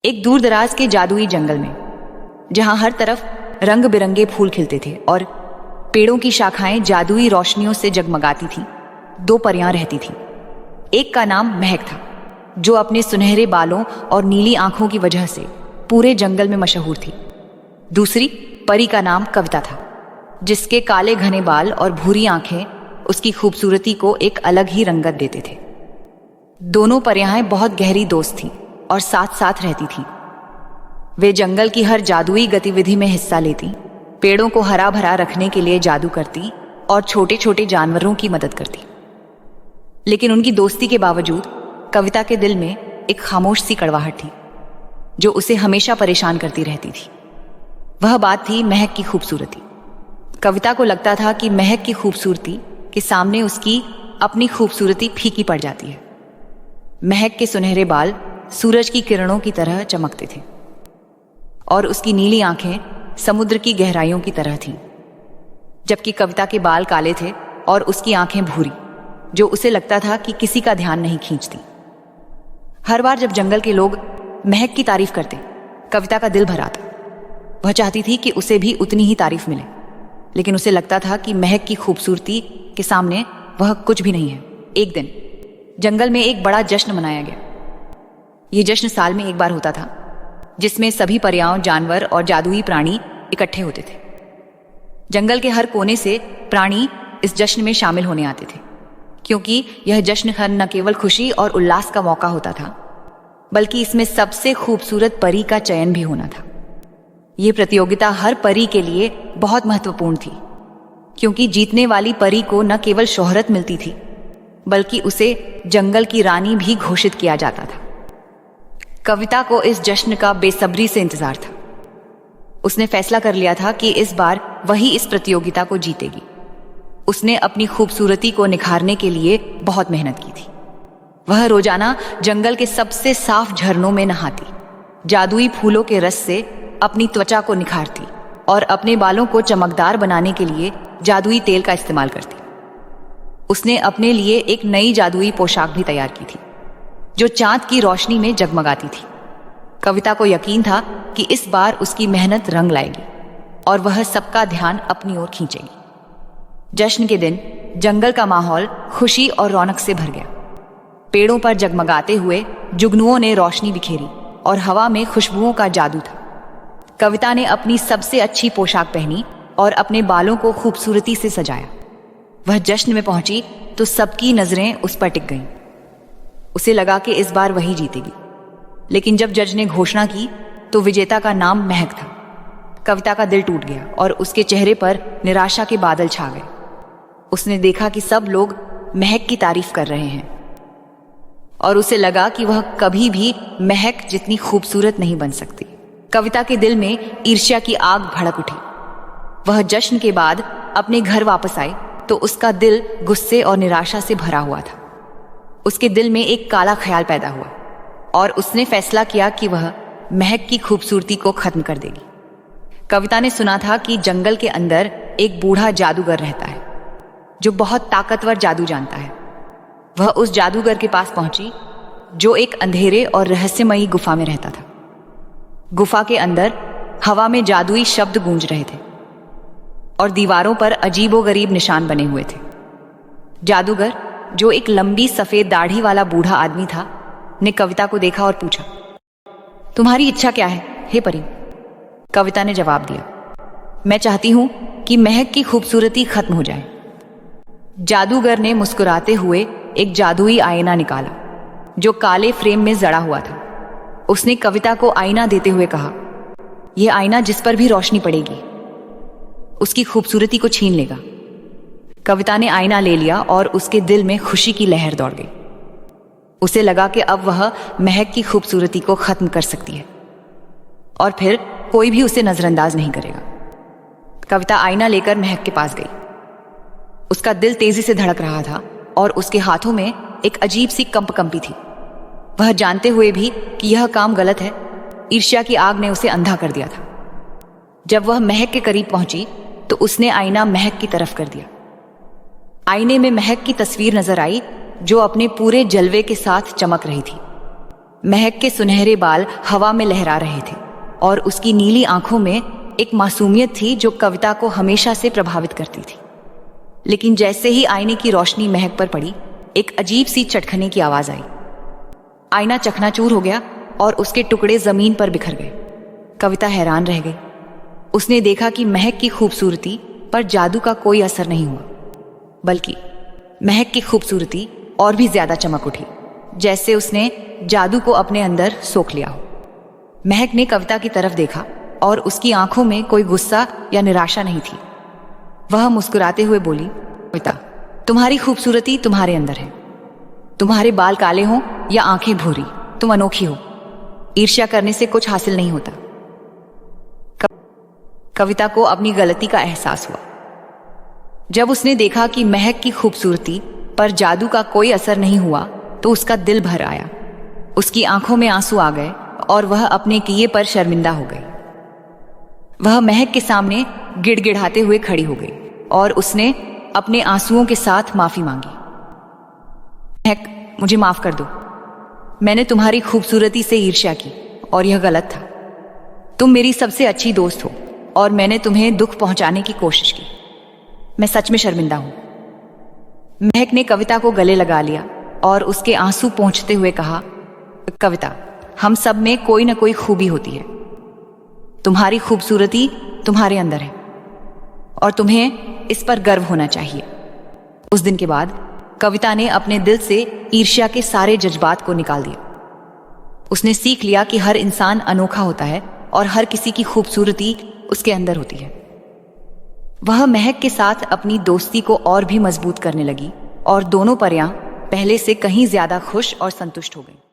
एक दूर दराज के जादुई जंगल में, जहां हर तरफ रंग बिरंगे फूल खिलते थे और पेड़ों की शाखाएं जादुई रोशनियों से जगमगाती थीं, दो परियां रहती थीं। एक का नाम महक था, जो अपने सुनहरे बालों और नीली आंखों की वजह से पूरे जंगल में मशहूर थी। दूसरी परी का नाम कविता था, जिसके काले घने बाल और भूरी आंखें उसकी खूबसूरती को एक अलग ही रंगत देते थे। दोनों परियां बहुत गहरी दोस्त थीं और साथ साथ रहती थीं। वे जंगल की हर जादुई गतिविधि में हिस्सा लेती, पेड़ों को हरा भरा रखने के लिए जादू करती और छोटे छोटे जानवरों की मदद करती। लेकिन उनकी दोस्ती के बावजूद कविता के दिल में एक खामोश सी कड़वाहट थी, जो उसे हमेशा परेशान करती रहती थी। वह बात थी महक की खूबसूरती। कविता को लगता था कि महक की खूबसूरती के सामने उसकी अपनी खूबसूरती फीकी पड़ जाती है। महक के सुनहरे बाल सूरज की किरणों की तरह चमकते थे और उसकी नीली आंखें समुद्र की गहराइयों की तरह थीं, जबकि कविता के बाल काले थे और उसकी आंखें भूरी, जो उसे लगता था कि किसी का ध्यान नहीं खींचती। हर बार जब जंगल के लोग महक की तारीफ करते, कविता का दिल भर आता। वह चाहती थी कि उसे भी उतनी ही तारीफ मिले, लेकिन उसे लगता था कि महक की खूबसूरती के सामने वह कुछ भी नहीं है। एक दिन जंगल में एक बड़ा जश्न मनाया गया। यह जश्न साल में एक बार होता था, जिसमें सभी परियां, जानवर और जादुई प्राणी इकट्ठे होते थे। जंगल के हर कोने से प्राणी इस जश्न में शामिल होने आते थे, क्योंकि यह जश्न न केवल खुशी और उल्लास का मौका होता था, बल्कि इसमें सबसे खूबसूरत परी का चयन भी होना था। यह प्रतियोगिता हर परी के लिए बहुत महत्वपूर्ण थी, क्योंकि जीतने वाली परी को न केवल शोहरत मिलती थी, बल्कि उसे जंगल की रानी भी घोषित किया जाता था। कविता को इस जश्न का बेसब्री से इंतजार था। उसने फैसला कर लिया था कि इस बार वही इस प्रतियोगिता को जीतेगी। उसने अपनी खूबसूरती को निखारने के लिए बहुत मेहनत की थी। वह रोजाना जंगल के सबसे साफ झरनों में नहाती, जादुई फूलों के रस से अपनी त्वचा को निखारती और अपने बालों को चमकदार बनाने के लिए जादुई तेल का इस्तेमाल करती। उसने अपने लिए एक नई जादुई पोशाक भी तैयार की थी, जो चांद की रोशनी में जगमगाती थी। कविता को यकीन था कि इस बार उसकी मेहनत रंग लाएगी और वह सबका ध्यान अपनी ओर खींचेगी। जश्न के दिन जंगल का माहौल खुशी और रौनक से भर गया। पेड़ों पर जगमगाते हुए जुगनुओं ने रोशनी बिखेरी और हवा में खुशबुओं का जादू था। कविता ने अपनी सबसे अच्छी पोशाक पहनी और अपने बालों को खूबसूरती से सजाया। वह जश्न में पहुंची तो सबकी नजरें उस पर टिक गईं। उसे लगा कि इस बार वही जीतेगी। लेकिन जब जज ने घोषणा की तो विजेता का नाम महक था। कविता का दिल टूट गया और उसके चेहरे पर निराशा के बादल छा गए। उसने देखा कि सब लोग महक की तारीफ कर रहे हैं और उसे लगा कि वह कभी भी महक जितनी खूबसूरत नहीं बन सकती। कविता के दिल में ईर्ष्या की आग भड़क उठी। वह जश्न के बाद अपने घर वापस आई तो उसका दिल गुस्से और निराशा से भरा हुआ था। उसके दिल में एक काला ख्याल पैदा हुआ और उसने फैसला किया कि वह महक की खूबसूरती को खत्म कर देगी। कविता ने सुना था कि जंगल के अंदर एक बूढ़ा जादूगर रहता है, जो बहुत ताकतवर जादू जानता है। वह उस जादूगर के पास पहुंची, जो एक अंधेरे और रहस्यमयी गुफा में रहता था। गुफा के अंदर हवा में जादुई शब्द गूंज रहे थे और दीवारों पर अजीबोगरीब निशान बने हुए थे। जादूगर, जो एक लंबी सफेद दाढ़ी वाला बूढ़ा आदमी था, ने कविता को देखा और पूछा, तुम्हारी इच्छा क्या है हे परी? कविता ने जवाब दिया, मैं चाहती हूं कि महक की खूबसूरती खत्म हो जाए। जादूगर ने मुस्कुराते हुए एक जादुई आईना निकाला, जो काले फ्रेम में जड़ा हुआ था। उसने कविता को आईना देते हुए कहा, यह आईना जिस पर भी रोशनी पड़ेगी उसकी खूबसूरती को छीन लेगा। कविता ने आईना ले लिया और उसके दिल में खुशी की लहर दौड़ गई। उसे लगा कि अब वह महक की खूबसूरती को खत्म कर सकती है और फिर कोई भी उसे नजरअंदाज नहीं करेगा। कविता आईना लेकर महक के पास गई। उसका दिल तेजी से धड़क रहा था और उसके हाथों में एक अजीब सी कंपी थी। वह जानते हुए भी कि यह काम गलत है, ईर्ष्या की आग ने उसे अंधा कर दिया था। जब वह महक के करीब पहुंची तो उसने आईना महक की तरफ कर दिया। आईने में महक की तस्वीर नजर आई, जो अपने पूरे जलवे के साथ चमक रही थी। महक के सुनहरे बाल हवा में लहरा रहे थे और उसकी नीली आंखों में एक मासूमियत थी जो कविता को हमेशा से प्रभावित करती थी। लेकिन जैसे ही आईने की रोशनी महक पर पड़ी, एक अजीब सी चटखने की आवाज आई। आईना चकनाचूर हो गया और उसके टुकड़े जमीन पर बिखर गए। कविता हैरान रह गई। उसने देखा कि महक की खूबसूरती पर जादू का कोई असर नहीं हुआ, बल्कि महक की खूबसूरती और भी ज्यादा चमक उठी, जैसे उसने जादू को अपने अंदर सोख लिया हो। महक ने कविता की तरफ देखा और उसकी आंखों में कोई गुस्सा या निराशा नहीं थी। वह मुस्कुराते हुए बोली, कविता, तुम्हारी खूबसूरती तुम्हारे अंदर है। तुम्हारे बाल काले हों या आंखें भूरी, तुम अनोखी हो। ईर्ष्या करने से कुछ हासिल नहीं होता। कविता को अपनी गलती का एहसास हुआ। जब उसने देखा कि महक की खूबसूरती पर जादू का कोई असर नहीं हुआ तो उसका दिल भर आया। उसकी आंखों में आंसू आ गए और वह अपने किए पर शर्मिंदा हो गई। वह महक के सामने गिड़गिड़ाते हुए खड़ी हो गई और उसने अपने आंसुओं के साथ माफी मांगी। महक, मुझे माफ कर दो। मैंने तुम्हारी खूबसूरती से ईर्ष्या की और यह गलत था। तुम मेरी सबसे अच्छी दोस्त हो और मैंने तुम्हें दुख पहुंचाने की कोशिश की। मैं सच में शर्मिंदा हूं। महक ने कविता को गले लगा लिया और उसके आंसू पोंछते हुए कहा, कविता, हम सब में कोई ना कोई खूबी होती है। तुम्हारी खूबसूरती तुम्हारे अंदर है और तुम्हें इस पर गर्व होना चाहिए। उस दिन के बाद कविता ने अपने दिल से ईर्ष्या के सारे जज्बात को निकाल दिया। उसने सीख लिया कि हर इंसान अनोखा होता है और हर किसी की खूबसूरती उसके अंदर होती है। वह महक के साथ अपनी दोस्ती को और भी मजबूत करने लगी और दोनों परियां पहले से कहीं ज्यादा खुश और संतुष्ट हो गईं।